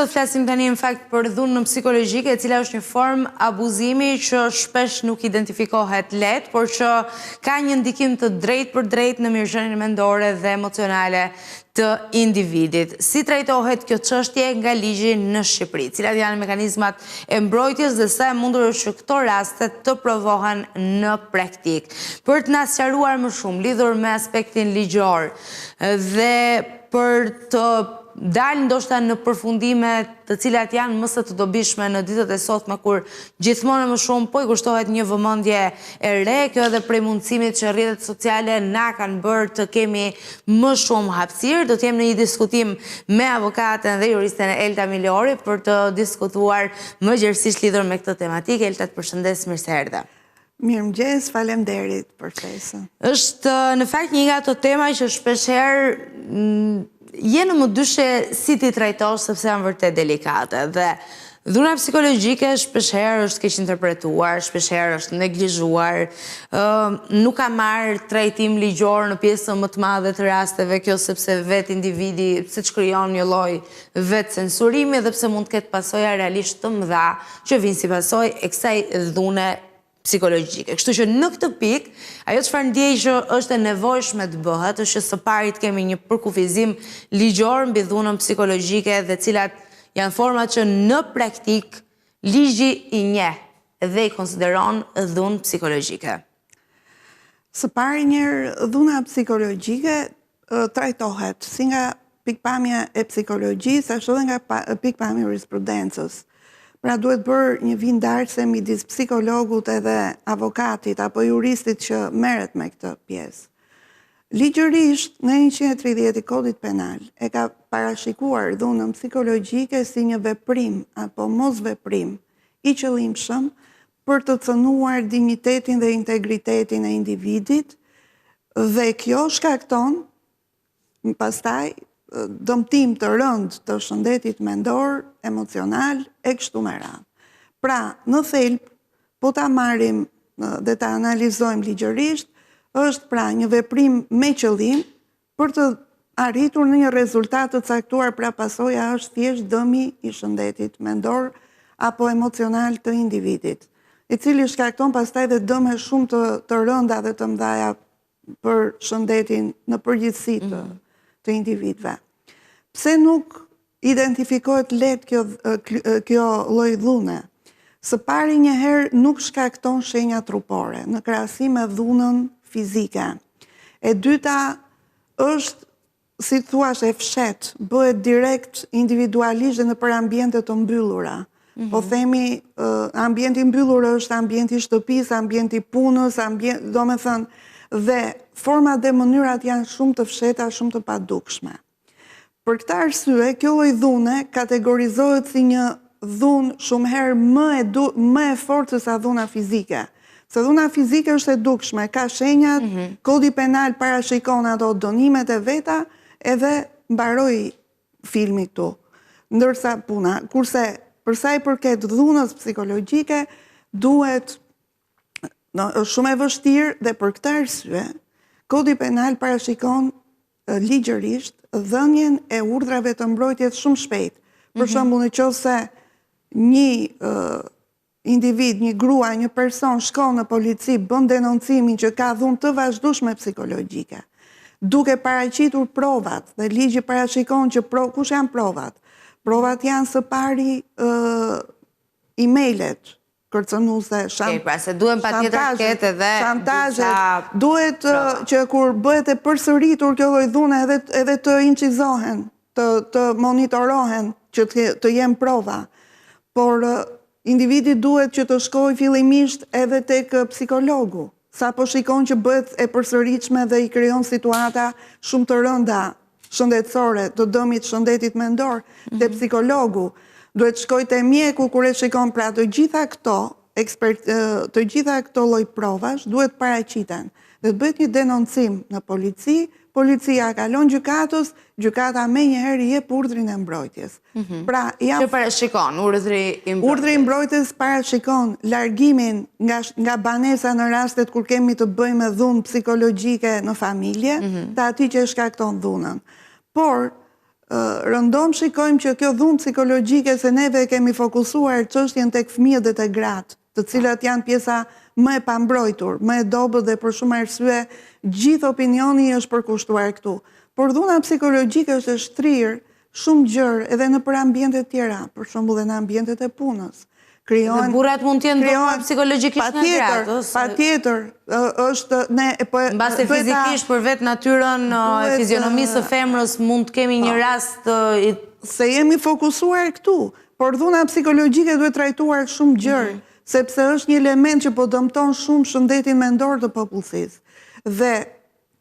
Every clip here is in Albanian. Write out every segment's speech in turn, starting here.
të flasim tani në fakt për dhunën psikologjike, e cila është një formë abuzimi që shpesh nuk identifikohet lehtë, por që ka një ndikim të drejtë për drejtë në mirëqenien mendore dhe emocionale të individit. Si trajtohet kjo çështje nga ligji në Shqipëri? Cilat janë mekanizmat e mbrojtjes dhe sa e mundur është që këto raste të provohen në praktik? Për të na sqaruar më shumë lidhur me aspektin ligjor dhe për të dalë ndoshta në përfundime të cilat janë më së të dobishme në ditët e sotme, kur gjithmonë më shumë po i kushtohet një vëmendje e re, kjo edhe prej mundësimit që rrjetet sociale na kanë bërë të kemi më shumë hapësirë. Do të jem në një diskutim me avokaten dhe juristen Elta Milori për të diskutuar më gjerësisht lidhur me këtë tematikë. Elta, të përshëndes, mirë se erdhe. Mirëmëngjes, faleminderit për ftesën. Është në fakt një nga ato tema që shpeshherë jenë më dyshe si ti trajtosh, sepse janë vërtet delikate, dhe dhuna psikologjike shpeshherë është keq interpretuar, shpeshherë është neglizhuar, nuk ka marrë trajtim ligjor në pjesën më të madhe të rasteve, kjo sepse vetë individi siç krijon një lloj vetë censurimi dhe pse mund të ketë pasoja realisht të mëdha që vinë si pasojë e kësaj dhune psikologjike. Kështu që në këtë pikë, ajo çfarë ndjej që është e nevojshme të bëhet, është që së pari të kemi një përkufizim ligjor mbi dhunën psikologjike dhe cilat janë format që në praktik ligji i njeh dhe i konsideron dhunë psikologjike. Së pari njëherë, dhuna psikologjike trajtohet si nga pikpamja e psikologjisë, ashtu edhe nga pikpamja e jurisprudencës. Pra duhet bërë një vindarse midis psikologut edhe avokatit apo juristit që merret me këtë pjesë. Ligjërisht, në 130 i Kodit Penal e ka parashikuar dhunën psikologjike si një veprim apo mos veprim i qëllimshëm për të cënuar dinjitetin dhe integritetin e individit, dhe kjo shkakton pastaj dëmtim të rënd të shëndetit mendor, emocional, e kështu me radhë. Pra, në thelb, po ta marrim dhe ta analizojmë ligjërisht, është pra një veprim me qëllim për të arritur në një rezultat të caktuar, pra pasoja është thjesht dëmi i shëndetit mendor apo emocional të individit, i cili shkakton pastaj dhe dëme shumë të rënda dhe të mëdha për shëndetin në përgjithësi të individëve. Pse nuk identifikohet lehtë kjo lloj dhune? Së pari njëherë nuk shkakton shenja trupore në krahasim me dhunën fizike. E dyta është, si thuash, e fshet, bëhet direkt individualisht dhe në për ambiente të mbyllura. Po themi, ambienti mbyllur është ambienti shtëpisë, ambienti punës, do me thënë, dhe format dhe mënyrat janë shumë të fsheta, shumë të padukshme. Për këtë arsye, kjo lloj dhune kategorizohet si një dhunë shumë herë më e fortë se sa dhuna fizike. Se dhuna fizike është e dukshme, ka shenjat, Kodi Penal parashikon ato dënimet e veta, edhe mbaroi filmi këtu. Ndërsa puna, kurse për sa i përket dhunës psikologjike, duhet është shumë e vështirë, dhe për këtë arsye, Kodi Penal parashikon ligjërisht dhënien e urdhrave të mbrojtjes shumë shpejt. Për shembull, nëse një individ, një grua, një person shkon në polici, bën denoncimin që ka dhunë të vazhdueshme psikologjike, duke paraqitur provat, dhe ligji parashikon që kush janë provat? Provat janë së pari email-et kërcënuese, shantazhet, duhet që kur bëhet e përsëritur kjo lloj dhune edhe të incizohen, të monitorohen, që të jenë prova. Por individi duhet që të shkojë fillimisht edhe tek psikologu, sa po shikon që bëhet e përsëritshme dhe i krijon situata shumë të rënda shëndetësore, të dëmit shëndetit mendor, te psikologu. Duhet shkoj te mjeku kur e shikon, pra të gjitha këto lloj provash duhet paraqiten. Dhe të bëhet një denoncim në polici, policia kalon gjykatës, gjykata menjëherë i jep urdhrin e mbrojtjes. Pra, që parashikon urdhri i mbrojtjes. Urdhri i mbrojtjes parashikon largimin nga banesa në rastet kur kemi të bëjmë me dhunë psikologjike në familje, të atij që shkakton dhunën. Por rëndom shikojmë që kjo dhunë psikologjike se neve kemi fokusuar çështjen tek fëmijët dhe tek gratë, të cilat janë pjesa më e pambrojtur, më e dobët dhe për shumë arsye gjithë opinioni është përkushtuar këtu. Por dhuna psikologjike është e shtrirë shumë gjërë edhe në për ambientet tjera, për shembull edhe në ambientet e punës. Dhe burrat mund t'jenë dhunuar psikologjikisht në gratë. Patjetër, është mbase fizikisht për vetë natyrën e fizionomisë së femrës mund të kemi një rast se jemi fokusuar këtu, por dhuna psikologjike duhet trajtuar shumë gjërë, sepse është një element që po dëmton shumë shëndetin mendor të popullsisë. Dhe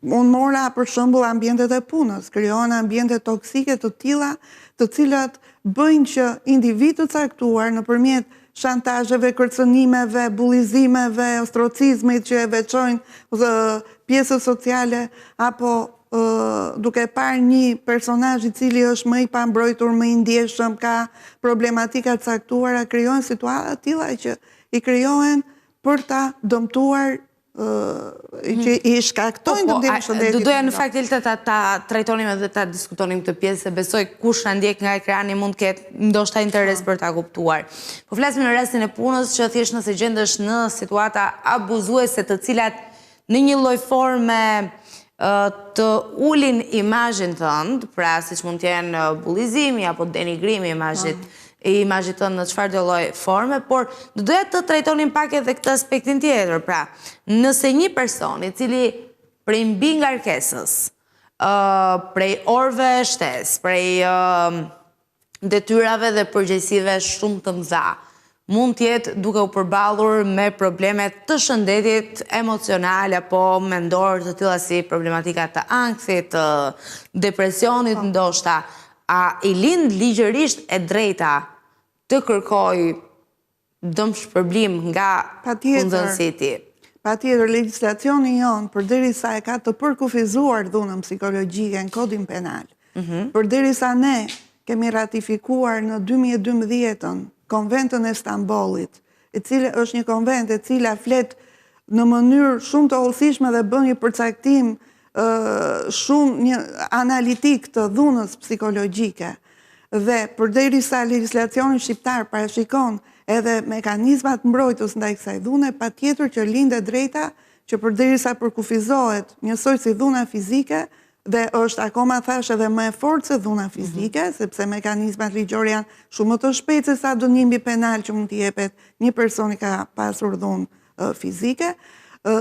unë mora për shembull ambientet e punës, krijohen ambiente toksike të tilla, të cilat bëjnë që individ të caktuar nëpërmjet shantazheve, kërcënimeve, bullizimeve, ostrocizmit që e veçojnë pjesës sociale, apo duke parë një personazh i cili është më i pambrojtur, më i ndjeshëm, ka problematika të caktuara, krijohen situata të tilla që i krijohen për ta dëmtuar që i shkaktojnë dëmtimin shëndetit. Doja në fakt Ilta ta trajtonim edhe ta diskutonim këtë pjesë, se besoj kush na ndjek nga ekrani mund të ketë ndoshta interes për ta kuptuar. Po flasim në rastin e punës që thjesht nëse gjendesh në situata abuzuese të cilat në një lloj forme të ulin imazhin tënd, pra siç mund të jenë bullizimi apo denigrimi i imazhit tënd në çfarëdo lloj forme, por do doja të trajtonim pak edhe këtë aspektin tjetër. Pra, nëse një person i cili prej mbi ngarkesës, prej orëve shtesë, prej detyrave dhe përgjegjësive shumë të mëdha, mund të jetë duke u përballur me probleme të shëndetit emocional apo mendor të tilla si problematika të ankthit, të depresionit ndoshta, a i lind ligjërisht e drejta të kërkoj dëmshpërblim nga punëdhënësi i tij? Patjetër, legjislacioni jonë, përderisa e ka të përkufizuar dhunën psikologjike në kodin penal, përderisa ne kemi ratifikuar në 2012-ën Konventën e Stambollit, e cila është një konvent e cila flet në mënyrë shumë të hollësishme dhe bën një përcaktim shumë një analitik të dhunës psikologjike. Dhe përderisa legjislacioni shqiptar parashikon edhe mekanizmat mbrojtës ndaj kësaj dhune, patjetër që lindë drejta që përderisa përkufizohet njësoj si dhuna fizike, dhe është akoma thash edhe më e fortë se dhuna fizike, sepse mekanizmat ligjore janë shumë më të shpejtë se sa dënimi penal që mund t'i jepet një personi ka pasur dhunë fizike.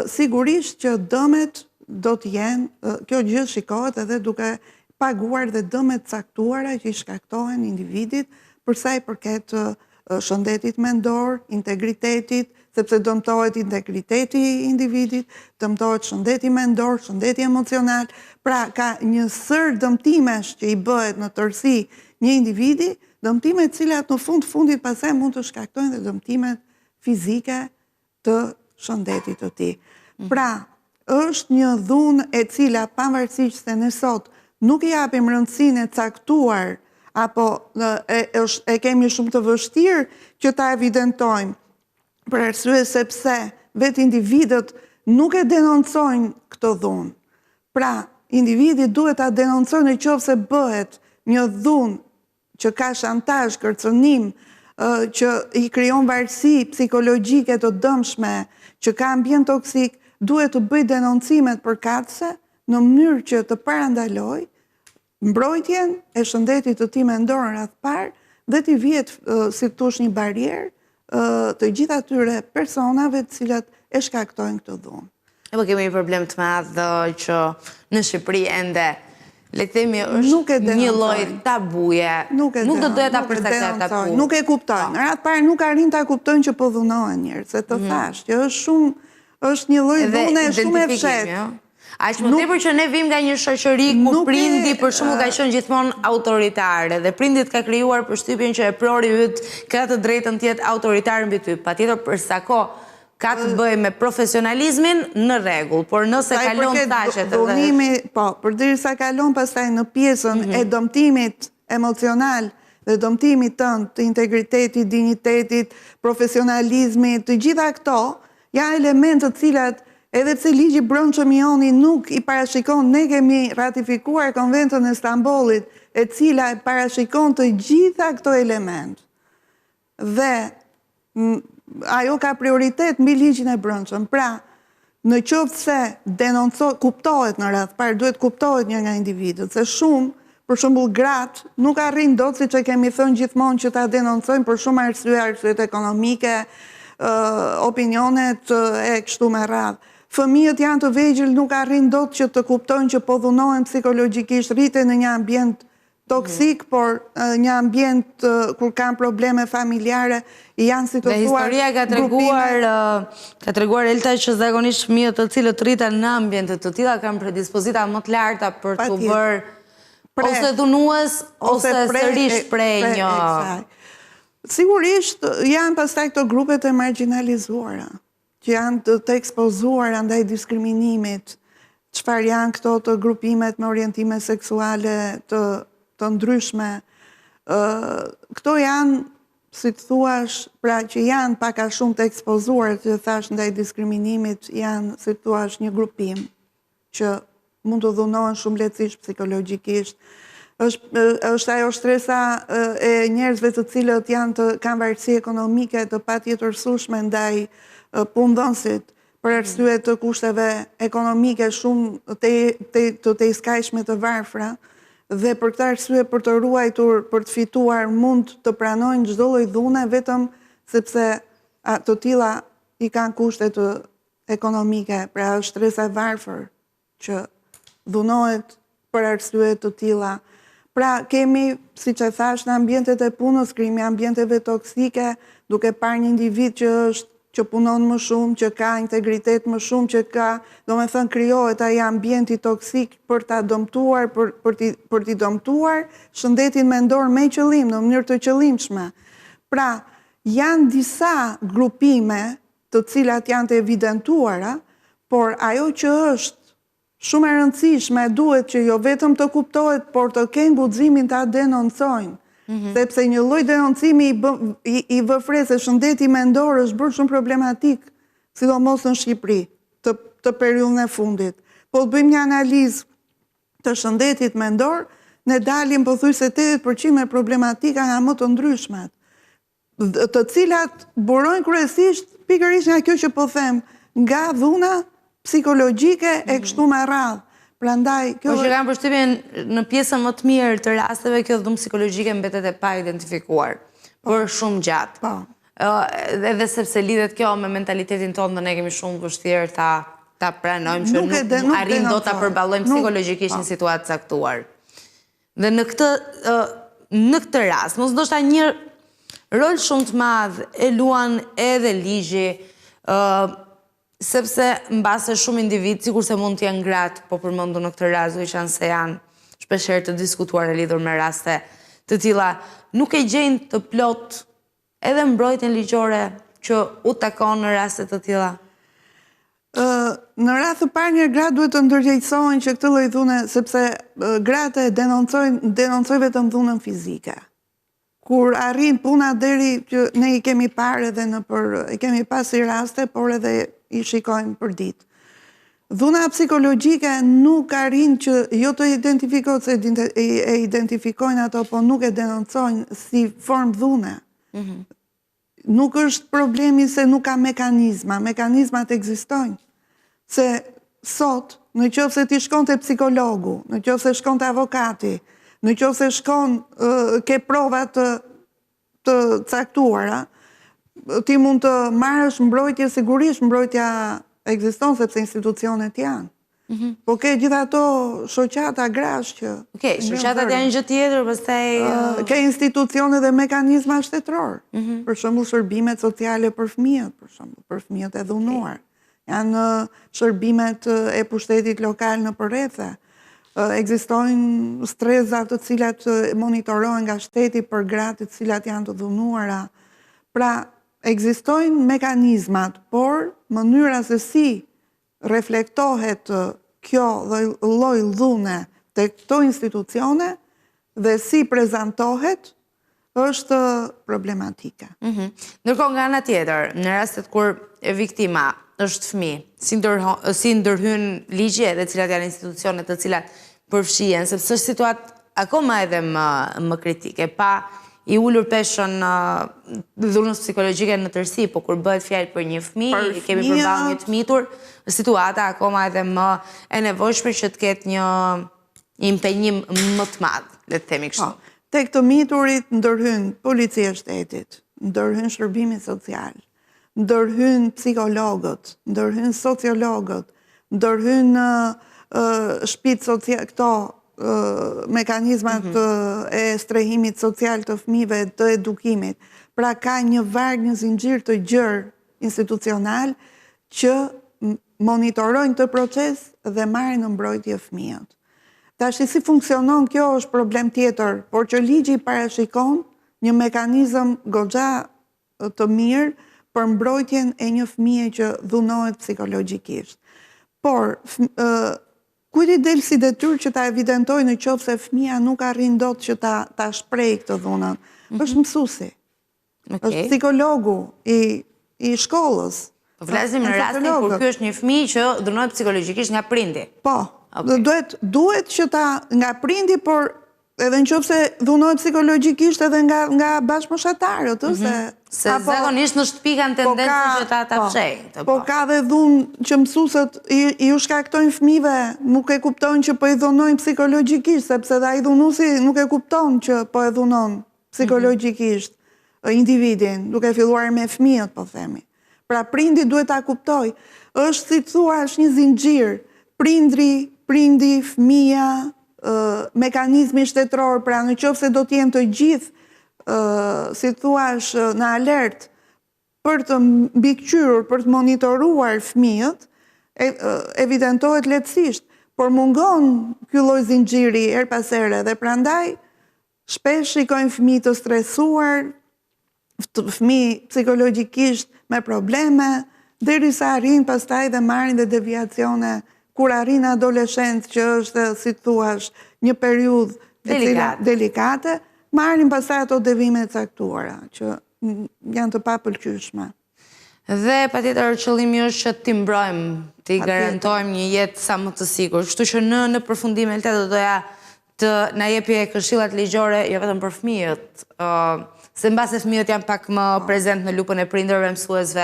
Sigurisht që dëmet do të jenë, kjo gjë shikohet edhe duke paguar dhe dëmet caktuara që i shkaktohen individit përsa i përket shëndetit mendor, integritetit, sepse dëmtohet integriteti i individit, dëmtohet shëndeti mendor, shëndeti emocional, pra ka një sër dëmtimesh që i bëhet në tërësi një individi, dëmtimet cilat në fundit pasaj mund të shkaktojnë dhe dëmtimet fizike të shëndetit të tij. Pra, është një dhunë e cila pavarësisht se ne sot nuk i japim rëndësinë e caktuar apo e kemi shumë të vështirë që ta evidentojmë, për arsye sepse vetë individët nuk e denoncojnë këtë dhunë. Pra, individi duhet ta denoncojë nëse bëhet një dhunë që ka shantazh, kërcënim, që i krijon varësi psikologjike të dëmshme, që ka ambient toksik, duhet të bëj denoncimet përkatëse në mënyrë që të parandaloj mbrojtjen e shëndetit të tij mendor në radhë parë dhe t'i vihet si thosh një barierë të gjithë atyre personave të cilat e shkaktojnë këtë dhunë. Po kemi një problem të madh që në Shqipëri ende le të themi është një lloj tabuje. Nuk do doja ta përcaktoj tabu. Nuk e kuptojnë. Në radhë parë nuk arrin ta kuptojnë që po dhunohen njerëz, se të thash që është një lloj dhune shumë e fshehtë. Aq më tepër që ne vim nga një shoqëri ku prindi për shembull ka qenë gjithmonë autoritare dhe prindit ka krijuar përshtypjen që e prori yt ka të drejtën të jetë autoritar mbi ty. Patjetër për sa kohë ka të bëjë me profesionalizmin në rregull, por nëse kalon thashet dhunimi, po, përderisa kalon pastaj në pjesën e dëmtimit emocional dhe dëmtimit tënd të integritetit, dinjitetit, profesionalizmit, të gjitha këto janë elementë të cilat Edhe pse ligji brendshëm i joni nuk i parashikon, ne kemi ratifikuar Konventën e Stambollit, e cila e parashikon të gjitha këto element. Dhe ajo ka prioritet mbi ligjin e brendshëm. Pra, në qoftë se kuptohet në radhë parë, duhet kuptohet një nga individët, se shumë, për shembull gratë, nuk arrin dot, siç e kemi thënë gjithmonë, që ta denoncojnë për shumë arsyet ekonomike, opinionet e kështu me radhë. Fëmijët janë të vegjël, nuk arrin dot që të kuptojnë që po dhunohen psikologjikisht, rriten në një ambient toksik, por një ambient kur kanë probleme familjare, janë situatuar. Dhe historia ka treguar Elta që zakonisht fëmijët të cilët rriten në ambiente të tilla kanë predispozita më të larta për të bërë ose dhunues ose sërish prej një. Sigurisht janë pastaj këto grupet e marginalizuara, që janë të ekspozuara ndaj diskriminimit, çfarë janë këto të grupimet me orientime seksuale të ndryshme. Këto janë, si të thuash, pra që janë pak a shumë të ekspozuar, që thash ndaj diskriminimit, janë, si të thuash, një grupim që mund të dhunohen shumë lehtësisht psikologjikisht. Është ajo shtresa e njerëzve të cilët kanë varësi ekonomike të patjetërsueshme ndaj punëdhënësit për arsye të kushteve ekonomike shumë të skajshme të varfra, dhe për këtë arsye për të ruajtur, për të fituar, mund të pranojnë çdo lloj dhune vetëm sepse të tilla i kanë kushtet ekonomike, pra është shtresa e varfër që dhunohet për arsye të tilla. Pra kemi, siç e thash, në ambientet e punës, krijimi ambienteve toksike, duke parë një individ që punon më shumë, që ka integritet më shumë, që ka, domethënë krijohet ai ambienti toksik për ta dëmtuar, për t'i dëmtuar shëndetin mendor me qëllim, në mënyrë të qëllimshme. Pra, janë disa grupime të cilat janë të evidentuara, por ajo që është shumë e rëndësishme, duhet që jo vetëm të kuptohet, por të kenë guximin ta denoncojnë. Sepse një lloj denoncimi i vë fresë shëndeti mendor është bërë shumë problematik, sidomos në Shqipëri, të periudhën e fundit. Po të bëjmë një analizë të shëndetit mendor, ne dalim pothuajse 80% me problematika nga më të ndryshmet, të cilat burojnë kryesisht pikërisht nga kjo që po them, nga dhuna psikologjike e kështu me radhë. Prandaj, po që kanë përshtypjen në pjesën më të mirë të rasteve, kjo dhunë psikologjike mbetet e pa identifikuar, por shumë gjatë. Po. Edhe sepse lidhet kjo me mentalitetin tonë dhe ne kemi shumë vështirë ta pranojmë që nuk arrim do ta përballojmë psikologjikisht një situatë caktuar. Dhe në këtë rast, mos ndoshta një rol shumë të madh e luan edhe ligji, sepse mbase shumë individ, sikur se mund t'janë gratë, po përmendu në këtë rast, ishan se janë shpeshherë të diskutuar e lidhur me raste të tilla, nuk e gjejnë të plot edhe mbrojtjen ligjore që u takon në raste të tilla. Në rast të parë një gratë duhet të ndërgjegjësohen që këtë lloj dhune, sepse gratë denoncojnë vetëm dhunën fizike. Kur arrin puna deri që ne i kemi parë edhe i kemi pasi raste, por edhe i shikojmë për ditë. Dhuna psikologjike nuk arrin që jo të identifikohet se e identifikojnë ato, po nuk e denoncojnë si formë dhune. Nuk është problemi se nuk ka mekanizmat ekzistojnë. Se sot, në qoftë se ti shkon te psikologu, në qoftë se shkon te avokati, në qoftë se shkon ke prova të caktuara, ti mund të marrësh mbrojtje, sigurisht mbrojtja ekziston sepse institucionet janë. Po ke gjitha ato shoqata grash që... Okej, shoqatat janë gjë tjetër, pastaj... Ke institucione dhe mekanizma shtetëror. Për shembull shërbimet sociale për fëmijët, për fëmijët e dhunuar. Janë shërbimet e pushtetit lokal në përrethe. Ekzistojnë streza të cilat monitorohen nga shteti për gratë të cilat janë të dhunuara. Pra, ekzistojnë mekanizmat, por mënyra se si reflektohet kjo lloj dhune te këto institucione dhe si prezantohet është problematike. Ndërkohë nga ana tjetër, në rastet kur viktima është fëmijë, si ndërhyn ligje dhe cilat janë institucionet të cilat përfshihen, sepse është situatë akoma edhe më kritike, pa i ulur peshën dhunës psikologjike në tërësi, po kur bëhet fjalë për një fëmijë, kemi përballë një të mitur, situata akoma edhe më e nevojshme që të ketë një impenjim më të madh, le të themi kështu. Tek të miturit ndërhyn policia e shtetit, ndërhyn shërbimi social, ndërhyn psikologët, ndërhyn sociologët, ndërhyn shtëpitë social, këto mekanizmat e strehimit social të fëmijëve, të edukimit. Pra ka një varg, një zinxhir të gjerë institucional që monitorojnë këtë proces dhe marrin në mbrojtje fëmijët. Tash si funksionon kjo është problem tjetër, por që ligji parashikon një mekanizëm goxha të mirë për mbrojtjen e një fëmije që dhunohet psikologjikisht. Por kujt i del si detyrë që ta evidentoj në qoftë se fëmia nuk arrin dot që ta shpreh këtë dhunën? Është mësuesi. Është psikologu i shkollës. Po flasim në rastin kur ky është një fëmijë që dhunohet psikologjikisht nga prindi. Po. Duhet që nga prindi, por edhe në qoftë se dhunohet psikologjikisht edhe nga bashkëmoshatarët, se zakonisht në shtëpi kanë tendencë që ta fshejnë. Po ka dhe dhunë që mësuesët i shkaktojnë fëmijëve, nuk e kuptojnë që po i dhunojnë psikologjikisht, sepse dhe ai dhunuesi nuk e kupton që po e dhunon psikologjikisht individin, duke filluar me fëmijët, po themi. Pra prindi duhet ta kuptoj. Është si thua, është një zinxhir. Prindi, fëmia, mekanizmi shtetëror, pra në qoftë se do të jenë të gjithë, si thuash, në alert për të mbikëqyrur, për të monitoruar fëmijët, evidentohet lehtësisht, por mungon ky lloj zinxhiri her pas here dhe prandaj shpesh shikojnë fëmijë të stresuar, fëmijë psikologjikisht me probleme, derisa arrin pastaj dhe marrin dhe deviacione kur arrin adolescent, që është, si thuash, një periudhë delikate, marrin pastaj ato devime të caktuara, që janë të papëlqyeshme. Dhe patjetër qëllimi është që t'i mbrojmë, t'i garantojmë një jetë sa më të sigurt. Kështu që në përfundim Elta do doja të na jepi këshillat ligjore jo vetëm për fëmijët, se mbase fëmijët janë pak më prezent në lupën e prindërve, mësuesve,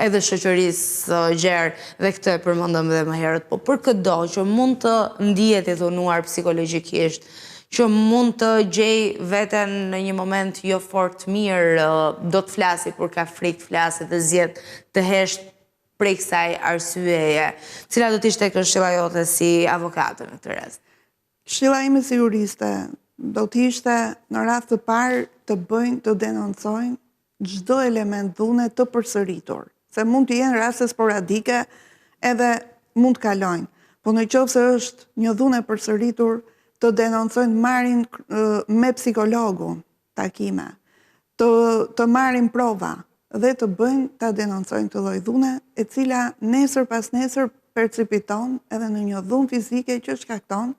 edhe shoqërisë gjerë, dhe këtë e përmendëm edhe më herët, po për çdo që mund të ndihet i dhunuar psikologjikisht, që mund të gjej veten në një moment jo fort mirë, do të flasi kur ka frikë, flasi të zgjedh të hesht prej kësaj arsyeje. Cila do të ishte këshilla jote si avokate në këtë rast? Këshilla ime si juriste do të ishte në rast të parë të bëjnë, të denoncojnë çdo element dhune të përsëritur, se mund të jenë raste sporadike edhe mund të kalojnë. Po në qoftë se është një dhunë e përsëritur, të denoncojnë, marrin me psikologun takime, të marrin prova dhe të bëjnë, ta denoncojnë të lloj dhune, e cila nesër pas nesër percipiton edhe në një dhunë fizike që shkakton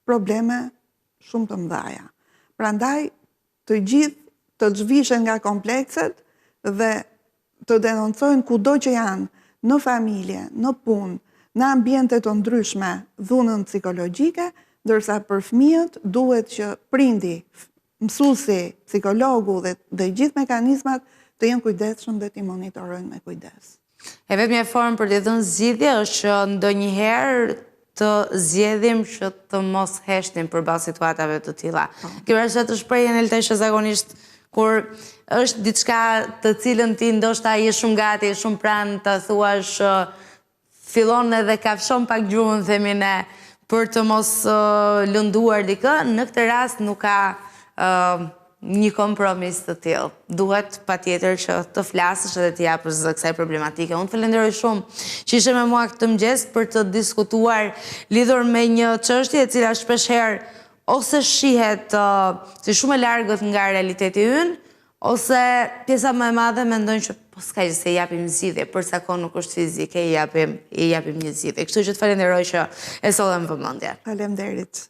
probleme shumë të mëdha. Prandaj, të gjithë të zhvishen nga komplekset dhe të denoncojnë kudo që janë, në familje, në punë, në ambiente të ndryshme, dhunën psikologjike, ndërsa për fëmijët duhet që prindi, mësuesi, psikologu dhe gjithë mekanizmat të jenë kujdesshëm dhe t'i monitorojnë me kujdes. E vetmja formë për të dhënë zgjidhje është që ndonjëherë të zgjedhim që të mos heshtim përballë situatave të tilla. Kjo është të shprehjen Elta që zakonisht kur është diçka të cilën ti ndoshta je shumë gati, je shumë pranë ta thuash, fillon edhe kafshon pak gjuhën, themi ne, për të mos lënduar dikë, në këtë rast nuk ka një kompromis të tillë. Duhet patjetër që të flasësh edhe të japësh kësaj problematike. Unë falenderoj shumë që ishe me mua këtë mëngjes për të diskutuar lidhur me një çështje e cila shpeshherë ose shihet si shumë e largët nga realiteti ynë, ose pjesa më e madhe mendojnë që po s'ka gjë se i japim zgjidhje, për sa kohë nuk është fizike, i japim një zgjidhje. Kështu që të falenderoj që e sollëm vëmendje. Faleminderit.